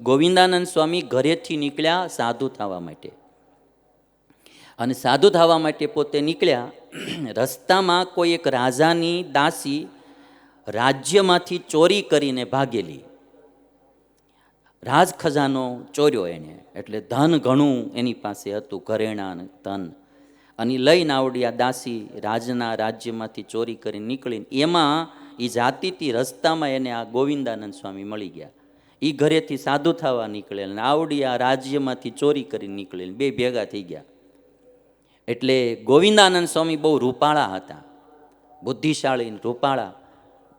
ગોવિંદાનંદ સ્વામી ઘરેથી નીકળ્યા સાધુ થવા માટે, અને સાધુ થવા માટે પોતે નીકળ્યા. રસ્તામાં કોઈ એક રાજાની દાસી રાજ્યમાંથી ચોરી કરીને ભાગેલી. રાજ ખજાનો ચોર્યો એણે, એટલે ધન ઘણું એની પાસે હતું, ઘરેણાં ધન, અને લઈને આવડી આ દાસી રાજ્યમાંથી ચોરી કરીને નીકળીને એમાં એ જાતિથી રસ્તામાં એને આ ગોવિંદાનંદ સ્વામી મળી ગયા. એ ઘરેથી સાધુ થવા નીકળેલ ને આવડી આ રાજ્યમાંથી ચોરી કરીને નીકળેલ, બે ભેગા થઈ ગયા. એટલે ગોવિંદાનંદ સ્વામી બહુ રૂપાળા હતા, બુદ્ધિશાળી રૂપાળા,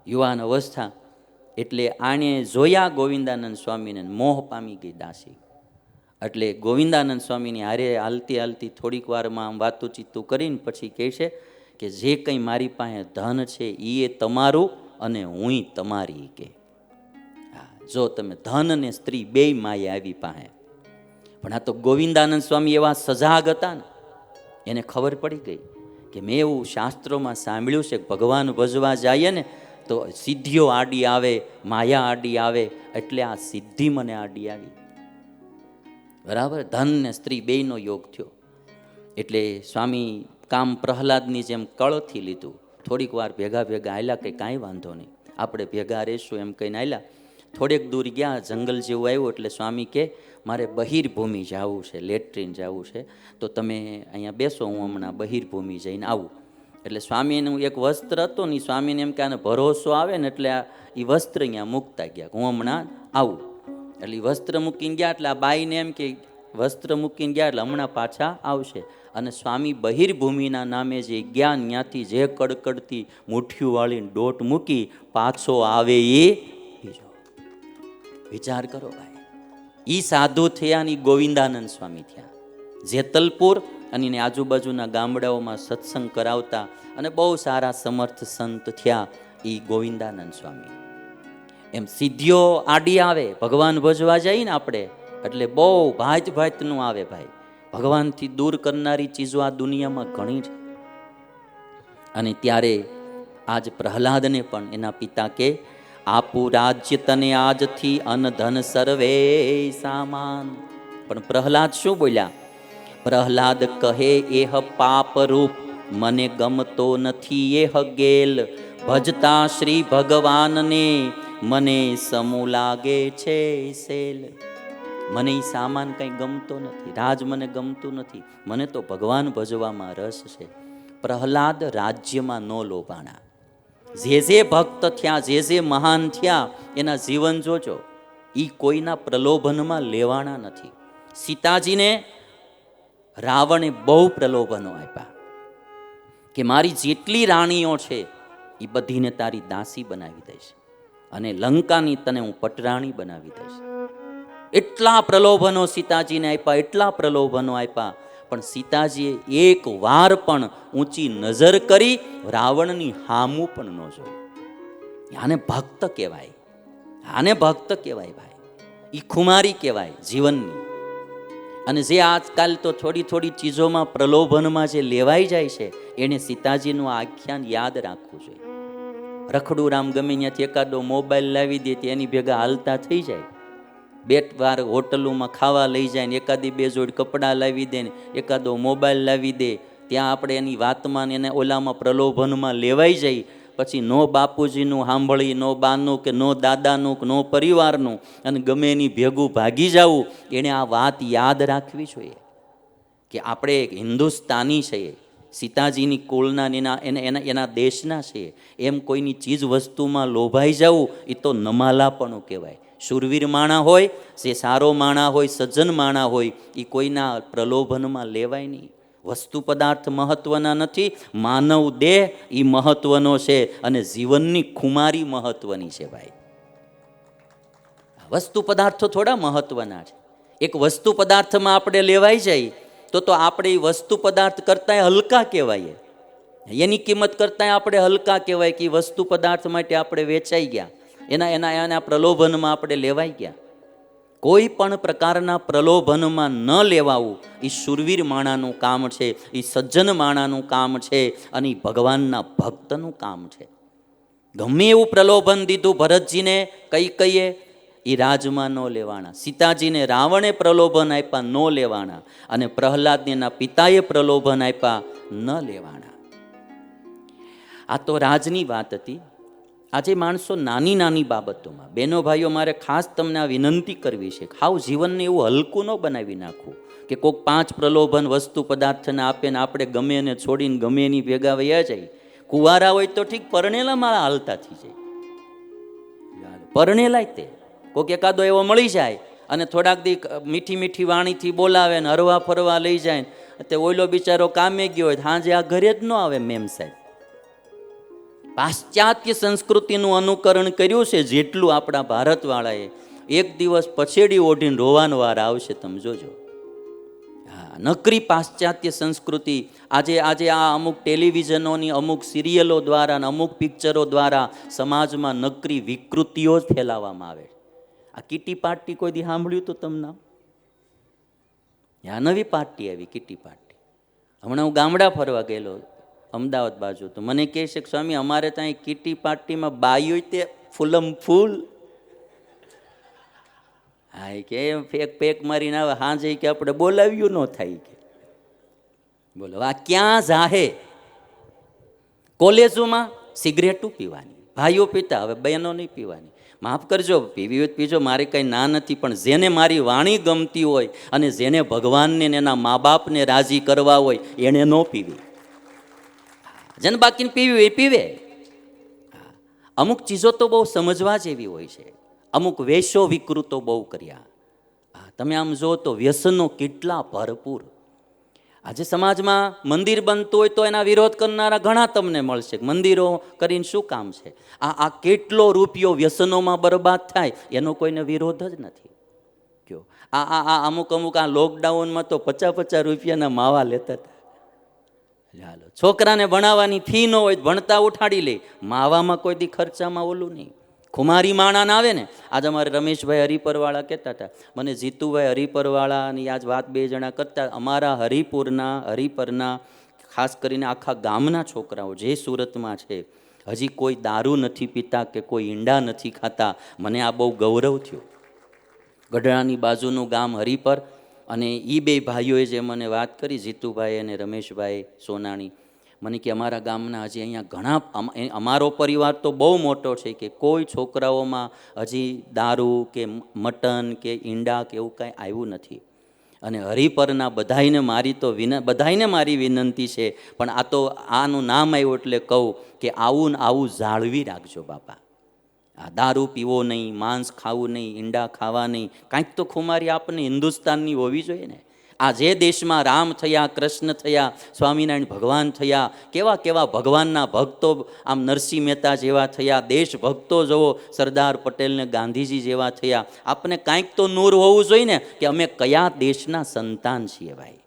યુવાન અવસ્થા. એટલે આણે જોયા ગોવિંદાનંદ સ્વામીને, મોહ પામી ગઈ દાસી. એટલે ગોવિંદાનંદ સ્વામીની હારે હાલતી હાલતી થોડીક વારમાં આમ વાતુચીતું કરીને પછી કહે છે કે જે કંઈ મારી પાસે ધન છે એ તમારું અને હુંય તમારી. કે જો તમે ધન ને સ્ત્રી બે માએ આવી પાસે. પણ આ તો ગોવિંદાનંદ સ્વામી એવા સજાગ હતા ને, એને ખબર પડી ગઈ કે મેં એવું શાસ્ત્રોમાં સાંભળ્યું છે કે ભગવાન ભજવા જઈએ ને તો સિદ્ધિઓ આડી આવે, માયા આડી આવે, એટલે આ સિદ્ધિ મને આડી આવી. બરાબર, ધન ને સ્ત્રી બેયનો યોગ થયો. એટલે સ્વામી કામ પ્રહલાદની જેમ કળથી લીધું. થોડીક વાર ભેગા ભેગા આયલા, કે કાંઈ વાંધો નહીં, આપણે ભેગા રહેશું એમ કહીને આયલા. થોડેક દૂર ગયા, જંગલ જેવું આવ્યું, એટલે સ્વામી કે મારે બહિર્ભૂમિ જવું છે, લેટ્રિન જવું છે, તો તમે અહીંયા બેસો, હું હમણાં બહિર્ભૂમિ જઈને આવું. એટલે સ્વામીનું એક વસ્ત્ર હતું ને, સ્વામીને એમ કે આને ભરોસો આવે ને, એટલે એ વસ્ત્ર અહીંયા મૂકતા ગયા, હું હમણાં આવું. એટલે એ વસ્ત્ર મૂકીને ગયા, એટલે આ બાઈને એમ કે વસ્ત્ર મૂકીને ગયા એટલે હમણાં પાછા આવશે. અને સ્વામી બહિર્ભૂમિના નામે જે ગયા, ત્યાંથી જે કડકડતી મુઠ્ઠીઓ વાળીને દોટ મૂકી પાછો આવે એ બીજો. વિચાર કરો ભાઈ, એ સાધુ થયા ને ગોવિંદાનંદ સ્વામી થયા. જેતલપુર અને એની આજુબાજુના ગામડાઓમાં સત્સંગ કરાવતા અને બહુ સારા સમર્થ સંત થયા એ ગોવિંદાનંદ સ્વામી. એમ સિદ્ધિઓ આડી આવે, ભગવાન ભજવા જઈએ ને આપણે, એટલે બહુ ભાત ભાતનું આવે ભાઈ. ભગવાનથી દૂર કરનારી ચીજો આ દુનિયામાં ઘણી છે. અને ત્યારે આજ પ્રહલાદને પણ એના પિતા કે આપું રાજ્ય તને આજથી અન ધન સર્વે સામાન. પણ પ્રહલાદ શું બોલ્યા? પ્રહલાદ કહે એહ પાપ રૂપ, મને ગમતો નથી એહ ગેલ, ભજતા શ્રી ભગવાનને મને સમૂહ લાગે છે સેલ. મને એ સામાન કંઈ ગમતો નથી, રાજ મને ગમતું નથી, મને તો ભગવાન ભજવામાં રસ છે. પ્રહલાદ રાજ્યમાં ન લોભાણા. જે ભક્ત થયા, જે મહાન થયા, એના જીવન જોજો, એ કોઈના પ્રલોભનમાં લેવાના નથી. સીતાજીને રાવણે બહુ પ્રલોભનો આપ્યા કે મારી જેટલી રાણીઓ છે એ બધીને તારી દાસી બનાવી દઈશ, અને લંકાની તને હું પટરાણી બનાવી દઈશ. એટલા પ્રલોભનો સીતાજીને આપ્યા, એટલા પ્રલોભનો આપ્યા. પણ સીતાજીએ એક વાર પણ ઊંચી નજર કરી રાવણની હામું પણ ન જોયું. આને ભક્ત કહેવાય, આને ભક્ત કહેવાય ભાઈ. એ ખુમારી કહેવાય જીવનની. અને જે આજકાલ તો થોડી થોડી ચીજોમાં પ્રલોભનમાં જે લેવાઈ જાય છે, એને સીતાજીનું આખ્યાન યાદ રાખવું જોઈએ. રખડું રામ ગમે ત્યાંથી એકાદો મોબાઈલ લાવી દે, એની ભેગા હાલતા થઈ જાય. બે વાર હોટલોમાં ખાવા લઈ જાય ને એકાદી બે જોડ કપડાં લાવી દે ને એકાદો મોબાઈલ લાવી દે, ત્યાં આપણે એની વાતમાં એને ઓલામાં પ્રલોભનમાં લેવાઈ જાય. પછી નો બાપુજીનું સાંભળી, નો બાનું કે નો દાદાનું કે નો પરિવારનું, અને ગમે એની ભેગું ભાગી જવું. એણે આ વાત યાદ રાખવી જોઈએ કે આપણે એક હિન્દુસ્તાની છીએ, સીતાજીની કુળના એના દેશના છીએ. એમ કોઈની ચીજ વસ્તુમાં લોભાઈ જવું એ તો નમાલાપણું કહેવાય. શૂરવીર માણા હોય, જે સારો માણા હોય, સજ્જન માણા હોય, એ કોઈના પ્રલોભનમાં લેવાય નહીં. વસ્તુ પદાર્થ મહત્વના નથી, માનવ દેહ એ મહત્વનો છે, અને જીવનની ખુમારી મહત્વની છે ભાઈ. વસ્તુ પદાર્થો થોડા મહત્વના છે. એક વસ્તુ પદાર્થમાં આપણે લેવાઈ જાય તો આપણે એ વસ્તુ પદાર્થ કરતાં હલકા કહેવાય, એની કિંમત કરતાં આપણે હલકા કહેવાય કે વસ્તુ પદાર્થ માટે આપણે વેચાઈ ગયા, એના પ્રલોભનમાં આપણે લેવાઈ ગયા. કોઈ પણ પ્રકારના પ્રલોભનમાં ન લેવાવું એ શૂરવીર માણાનું કામ છે, એ સજ્જન માણાનું કામ છે, અને એ ભગવાનના ભક્તનું કામ છે. ગમે એવું પ્રલોભન દીધું ભરતજીને, કઈ કહીએ એ રાજમાં ન લેવાના. સીતાજીને રાવણે પ્રલોભન આપ્યા, ન લેવાના. અને પ્રહલાદને એના પિતાએ પ્રલોભન આપ્યા, ન લેવાના. આ તો રાજની વાત હતી. આજે માણસો નાની નાની બાબતોમાં, બહેનો ભાઈઓ, મારે ખાસ તમને આ વિનંતી કરવી છે, હાવ જીવનને એવું હલકું ન બનાવી નાખવું કે કોઈક 5 પ્રલોભન વસ્તુ પદાર્થને આપે ને આપણે ગમે એને છોડીને ગમે એની ભેગા વયા જાય. કુંવારા હોય તો ઠીક, પરણેલા માળા હાલતા થઈ જાય. પરણેલાય તે કોઈક એકાદો એવો મળી જાય અને થોડાક દી મીઠી મીઠી વાણીથી બોલાવે ને હરવા ફરવા લઈ જાય, તે ઓઈલો બિચારો કામે ગયો હોય, હાજે આ ઘરે જ ન આવે. મેમ સાહેબ, પાશ્ચાત્ય સંસ્કૃતિનું અનુકરણ કર્યું છે જેટલું આપણા ભારતવાળાએ, એક દિવસ પછેડી ઓઢીને રોવાનો વાર આવશે, તમે જોજો. હા, નકરી પાશ્ચાત્ય સંસ્કૃતિ આજે આ અમુક ટેલિવિઝનોની અમુક સિરિયલો દ્વારા અને અમુક પિક્ચરો દ્વારા સમાજમાં નકરી વિકૃતિઓ જ ફેલાવવામાં આવે. આ કીટી પાર્ટી કોઈ દી સાંભળ્યું તો તમને? આ નવી પાર્ટી આવી, કીટી પાર્ટી. હમણાં હું ગામડા ફરવા ગયેલો અમદાવાદ બાજુ, તો મને કહે છે કે સ્વામી, અમારે ત્યાં કીટી પાર્ટીમાં બાઈઓ તે ફૂલમ ફૂલ. હા, કે ફેક પેક મારીને આવે, હાજે કે આપણે બોલાવ્યું ન થાય કે. બોલો, આ ક્યાં જાહે? કોલેજોમાં સિગરેટું પીવાની, ભાઈઓ પીતા, હવે બહેનો નહીં પીવાની. માફ કરજો, પીવી હોય પીજો, મારે કંઈ ના નથી, પણ જેને મારી વાણી ગમતી હોય અને જેને ભગવાનને એના મા બાપને રાજી કરવા હોય એણે ન પીવી. જેને બાકીને પીવી હોય એ પીવે. અમુક ચીજો તો બહુ સમજવા જેવી હોય છે. અમુક વેશો વિકૃતો બહુ કર્યા. તમે આમ જો તો વ્યસનો કેટલા ભરપૂર. આજે સમાજમાં મંદિર બનતું હોય તો એના વિરોધ કરનારા ઘણા તમને મળશે. મંદિરો કરીને શું કામ છે? આ કેટલો રૂપિયો વ્યસનોમાં બરબાદ થાય એનો કોઈને વિરોધ જ નથી. કયો આ અમુક આ લોકડાઉનમાં તો 50-50 રૂપિયાના માવા લેતા હતા. ચાલો, છોકરાને ભણાવવાની ફી ન હોય, ભણતા ઉઠાડી લે, માવામાં કોઈ દી ખર્ચામાં ઓલું નહીં. ખુમારી માણાને આવે ને, આજે અમારે રમેશભાઈ હરિપરવાળા કહેતા હતા, મને જીતુભાઈ હરિપરવાળાની આજ વાત 2 જણા કરતા, અમારા હરિપરના ખાસ કરીને આખા ગામના છોકરાઓ જે સુરતમાં છે, હજી કોઈ દારૂ નથી પીતા કે કોઈ ઈંડા નથી ખાતા. મને આ બહુ ગૌરવ થયું. ગઢડાની બાજુનું ગામ હરિપર, અને એ 2 ભાઈઓએ જે મને વાત કરી, જીતુભાઈ અને રમેશભાઈ સોનાણી, મને કે અમારા ગામના હજી અહીંયા ઘણા, અમારો પરિવાર તો બહુ મોટો છે, કે કોઈ છોકરાઓમાં હજી દારૂ કે મટન કે ઈંડા કે એવું કાંઈ આવ્યું નથી. અને હરિપરના બધાઈને મારી વિનંતી છે, પણ આ તો આનું નામ આવ્યું એટલે કહું કે આવું જાળવી રાખજો બાપા. આ દારૂ પીવો નહીં, માંસ ખાવું નહીં, ઈંડા ખાવા નહીં. કાંઈક તો ખુમારી આપણને હિન્દુસ્તાનની હોવી જોઈએ ને. આ જે દેશમાં રામ થયા, કૃષ્ણ થયા, સ્વામિનારાયણ ભગવાન થયા, કેવા કેવા ભગવાનના ભક્તો, આમ નરસિંહ મહેતા જેવા થયા, દેશભક્તો જુઓ, સરદાર પટેલ ને ગાંધીજી જેવા થયા. આપણે કાંઈક તો નૂર હોવું જોઈએ ને કે અમે કયા દેશના સંતાન છીએ ભાઈ.